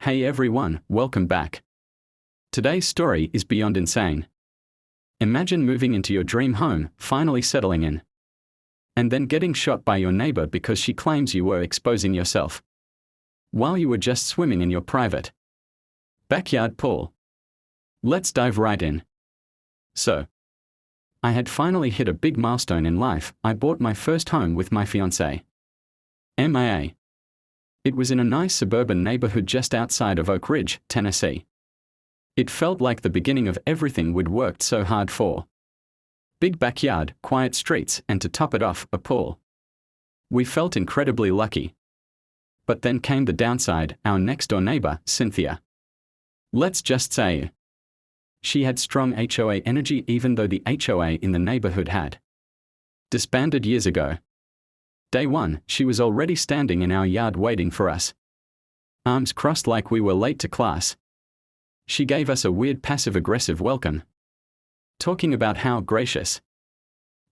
Hey everyone, welcome back. Today's story is beyond insane. Imagine moving into your dream home, finally settling in, and then getting shot by your neighbor because she claims you were exposing yourself while you were just swimming in your private backyard pool. Let's dive right in. So, I had finally hit a big milestone in life. I bought my first home with my fiancée, MIA. It was in a nice suburban neighborhood just outside of Oak Ridge, Tennessee. It felt like the beginning of everything we'd worked so hard for. Big backyard, quiet streets, and to top it off, a pool. We felt incredibly lucky. But then came the downside: our next-door neighbor, Cynthia. Let's just say, she had strong HOA energy, even though the HOA in the neighborhood had disbanded years ago. Day one, she was already standing in our yard waiting for us, arms crossed like we were late to class. She gave us a weird passive-aggressive welcome, talking about how gracious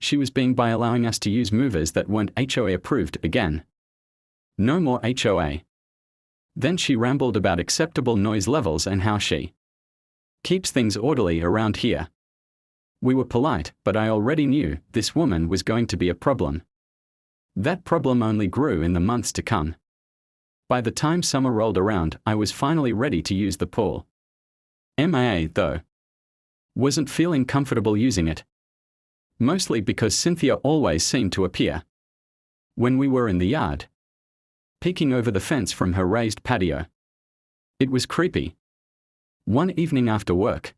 she was being by allowing us to use movers that weren't HOA approved again. No more HOA. Then she rambled about acceptable noise levels and how she keeps things orderly around here. We were polite, but I already knew this woman was going to be a problem. That problem only grew in the months to come. By the time summer rolled around, I was finally ready to use the pool. MIA, though, wasn't feeling comfortable using it. Mostly because Cynthia always seemed to appear when we were in the yard, peeking over the fence from her raised patio. It was creepy. One evening after work,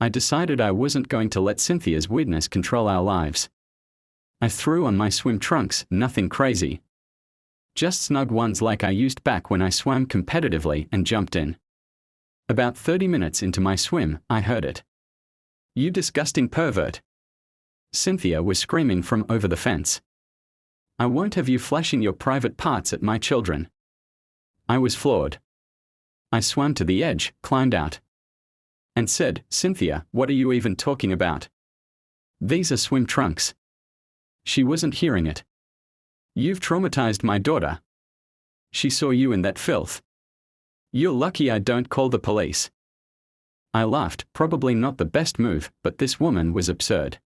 I decided I wasn't going to let Cynthia's weirdness control our lives. I threw on my swim trunks, nothing crazy, just snug ones like I used back when I swam competitively, and jumped in. About 30 minutes into my swim, I heard it. "You disgusting pervert!" Cynthia was screaming from over the fence. "I won't have you flashing your private parts at my children." I was floored. I swam to the edge, climbed out, and said, "Cynthia, what are you even talking about? These are swim trunks." She wasn't hearing it. "You've traumatized my daughter. She saw you in that filth. You're lucky I don't call the police." I laughed, probably not the best move, but this woman was absurd.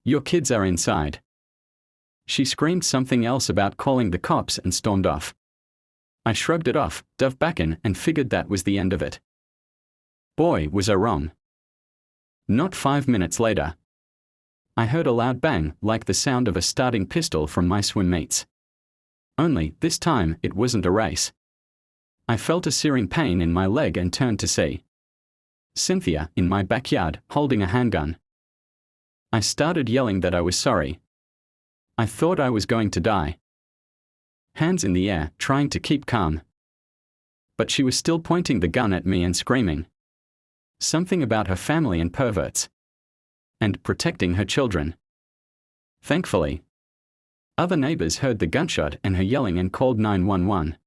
"Your kids are inside." She screamed something else about calling the cops and stormed off. I shrugged it off, dove back in, and figured that was the end of it. Boy, was I wrong. Not 5 minutes later, I heard a loud bang, like the sound of a starting pistol from my swim mates. Only, this time, it wasn't a race. I felt a searing pain in my leg and turned to see Cynthia in my backyard, holding a handgun. I started yelling that I was sorry. I thought I was going to die. Hands in the air, trying to keep calm. But she was still pointing the gun at me and screaming something about her family and perverts, and protecting her children. Thankfully, other neighbors heard the gunshot and her yelling and called 911.